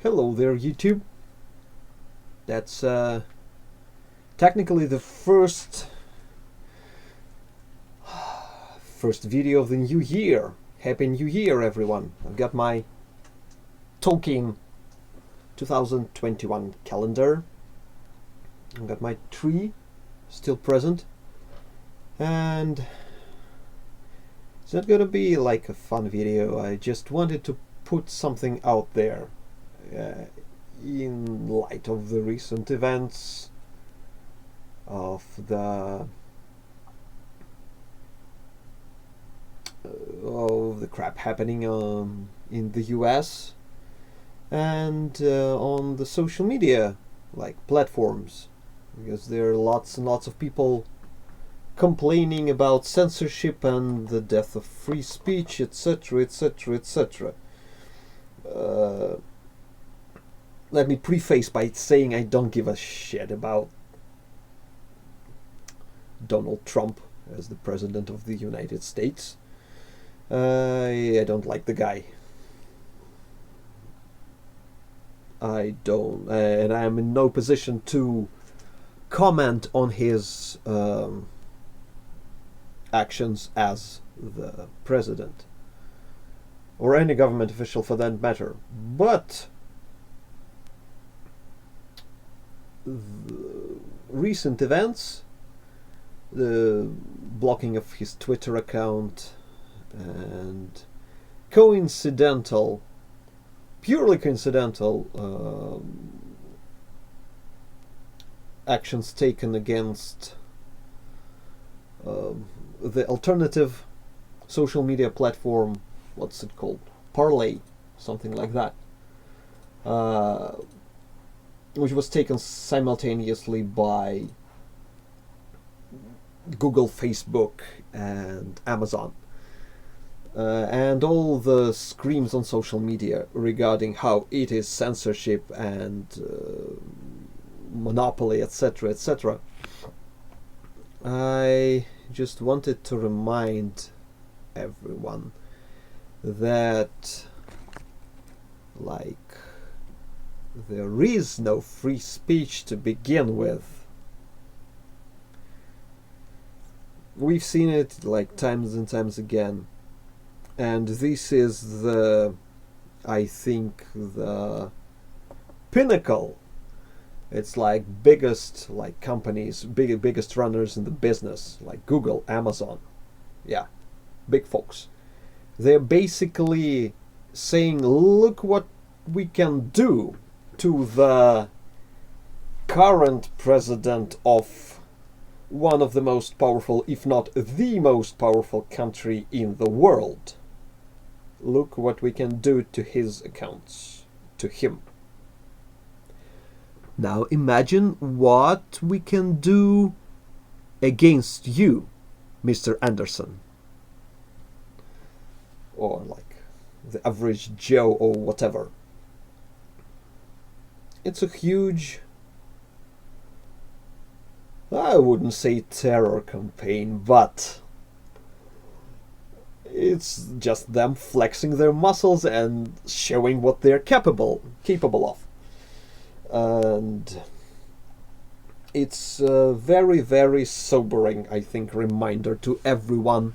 Hello there, YouTube. That's technically the first video of the new year. Happy New Year, everyone. I've got my Tolkien 2021 calendar. I've got my tree still present. And it's not gonna be like a fun video. I just wanted to put something out there in light of the recent events of the crap happening in the US and on the social media like platforms, because there are lots and lots of people complaining about censorship and the death of free speech, etc., etc., etc. Let me preface by saying I don't give a shit about Donald Trump as the President of the United States. I don't like the guy. I don't, and I am in no position to comment on his actions as the president, or any government official for that matter. But the recent events, the blocking of his Twitter account, and purely coincidental actions taken against the alternative social media platform, what's it called? Parler, something like that, which was taken simultaneously by Google, Facebook, and Amazon. And all the screams on social media regarding how it is censorship and monopoly, etc., etc. I just wanted to remind everyone that, like, there is no free speech to begin with. We've seen it like times and times again, and this is I think the pinnacle. It's like biggest like companies, biggest runners in the business, like Google, Amazon, yeah, big folks. They're basically saying, look what we can do to the current president of one of the most powerful, if not the most powerful country in the world. Look what we can do to his accounts, to him. Now imagine what we can do against you, Mr. Anderson. Or like the average Joe or whatever. It's a huge, I wouldn't say terror campaign, but it's just them flexing their muscles and showing what they're capable of. And it's a very, very sobering, I think, reminder to everyone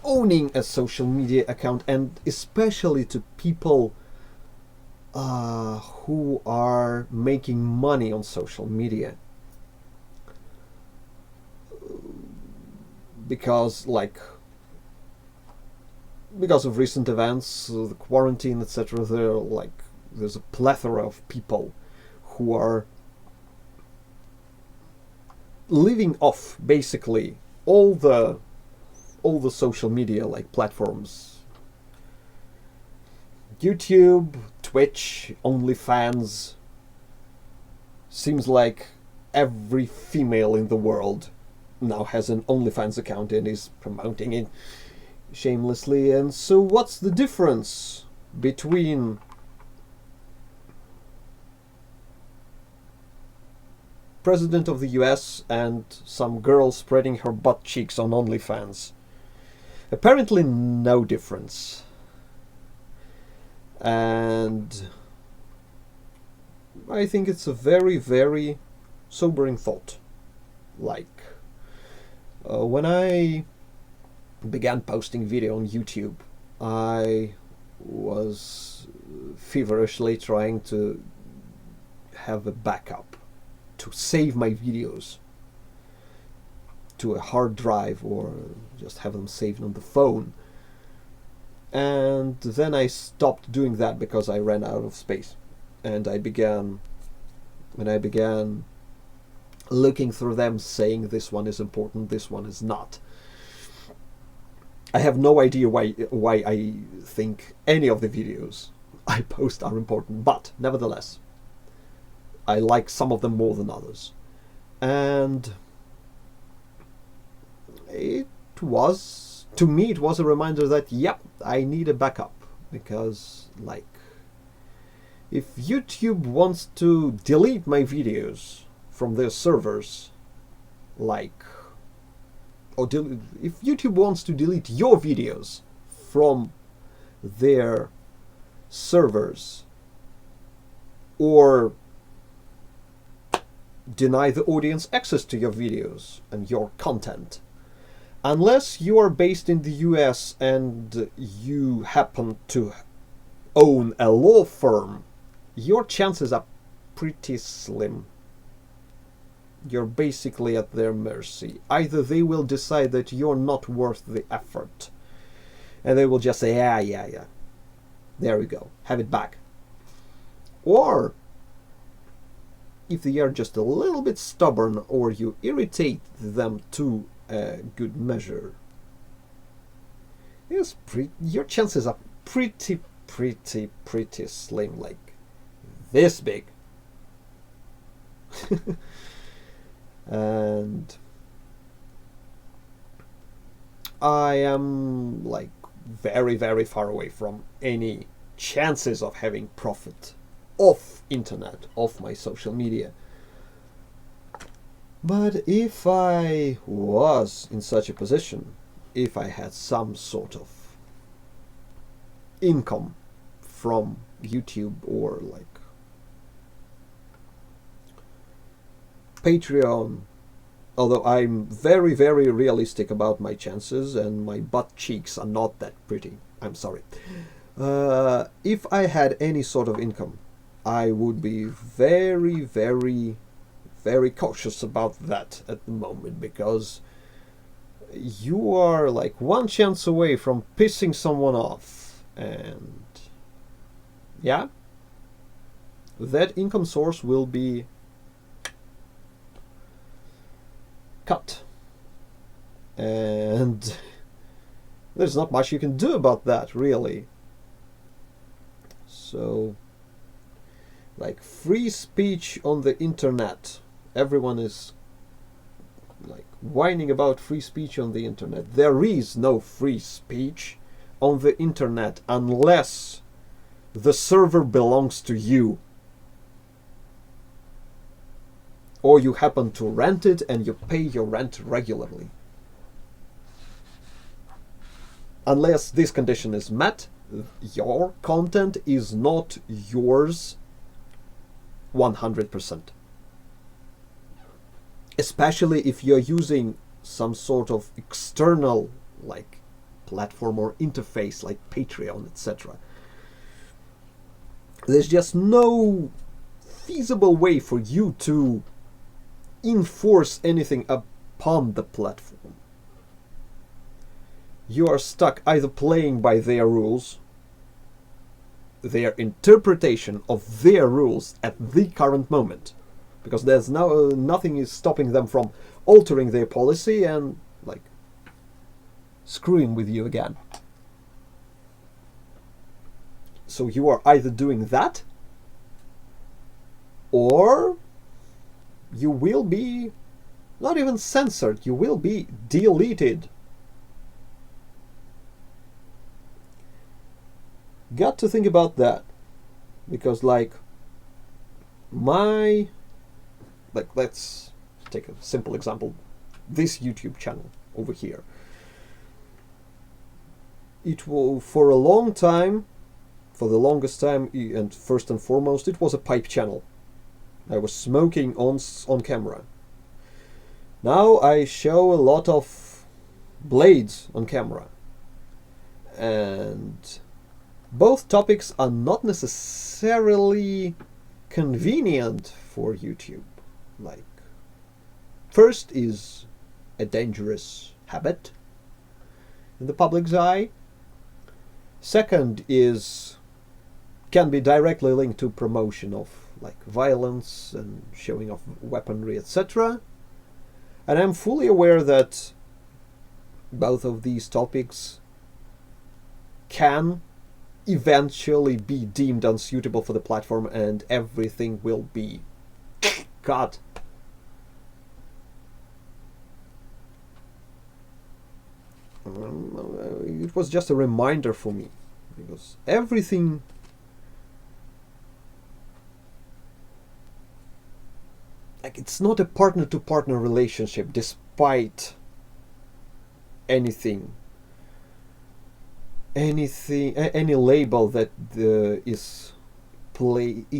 owning a social media account, and especially to people who are making money on social media. Because of recent events, the quarantine, etc., there's a plethora of people who are living off basically all the social media like platforms. YouTube, Twitch, OnlyFans. Seems like every female in the world now has an OnlyFans account and is promoting it shamelessly. And so what's the difference between President of the US and some girl spreading her butt cheeks on OnlyFans? Apparently no difference. And I think it's a very, very sobering thought. Like, when I began posting video on YouTube, I was feverishly trying to have a backup to save my videos to a hard drive or just have them saved on the phone. And then I stopped doing that because I ran out of space. And I began looking through them, saying this one is important, this one is not. I have no idea why I think any of the videos I post are important, but nevertheless, I like some of them more than others. And to me it was a reminder that, yep, I need a backup, because, like, if YouTube wants to delete my videos from their servers, like, if YouTube wants to delete your videos from their servers, or deny the audience access to your videos and your content, unless you are based in the US and you happen to own a law firm, your chances are pretty slim. You're basically at their mercy. Either they will decide that you're not worth the effort, and they will just say, yeah, there we go, have it back. Or, if they are just a little bit stubborn, or you irritate them to a good measure, your chances are pretty slim, like this big. And I am, like, very far away from any chances of having profit off internet, off my social media. But if I was in such a position, if I had some sort of income from YouTube or like Patreon, although I'm very realistic about my chances and my butt cheeks are not that pretty, I'm sorry. If I had any sort of income, I would be very cautious about that at the moment, because you are like one chance away from pissing someone off, and yeah, that income source will be cut, and there's not much you can do about that, really. So, like, free speech on the internet, everyone is like whining about free speech on the internet. There is no free speech on the internet unless the server belongs to you, or you happen to rent it and you pay your rent regularly. Unless this condition is met, your content is not yours 100%. Especially if you're using some sort of external, like, platform or interface like Patreon, etc. There's just no feasible way for you to enforce anything upon the platform. You are stuck either playing by their rules, their interpretation of their rules at the current moment, because there's nothing is stopping them from altering their policy and, like, screwing with you again. So you are either doing that, or you will be not even censored, you will be deleted. Got to think about that, because, like, let's take a simple example. This YouTube channel over here, it will, for a long time, for the longest time, and first and foremost, it was a pipe channel. I was smoking on camera. Now I show a lot of blades on camera. And both topics are not necessarily convenient for YouTube. Like, first is a dangerous habit in the public's eye. Second is can be directly linked to promotion of like violence and showing of weaponry, etc. And I'm fully aware that both of these topics can eventually be deemed unsuitable for the platform and everything will be cut. It was just a reminder for me, because everything like it's not a partner-to-partner relationship despite any label that is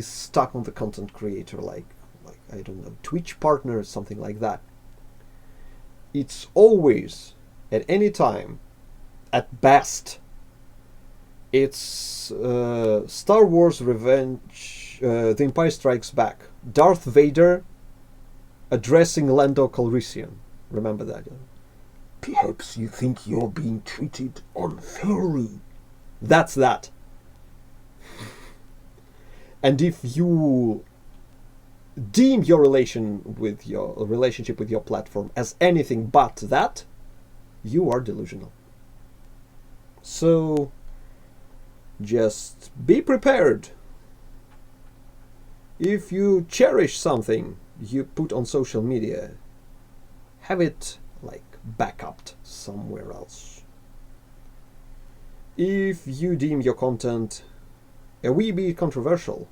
stuck on the content creator, like I don't know, Twitch partner or something like that. It's always, at any time, at best, it's Star Wars Revenge, The Empire Strikes Back, Darth Vader addressing Lando Calrissian. Remember that? Perhaps you think you're being treated unfairly. That's that. And if you deem your relationship with your platform as anything but that, you are delusional. So just be prepared. If you cherish something you put on social media, have it like backupped somewhere else. If you deem your content a wee bit controversial,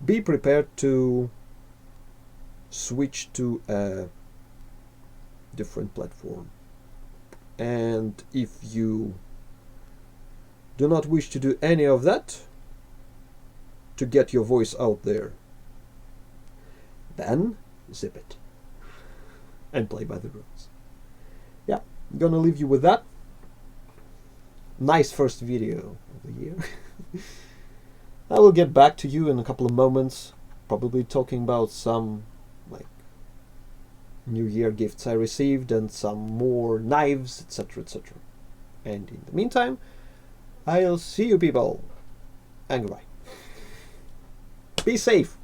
be prepared to switch to a different platform. And if you do not wish to do any of that to get your voice out there, then zip it and play by the rules. Yeah, I'm gonna leave you with that. Nice first video of the year. I will get back to you in a couple of moments, probably talking about some like New Year gifts I received and some more knives, etc., etc. And in the meantime, I'll see you people, and goodbye. Be safe.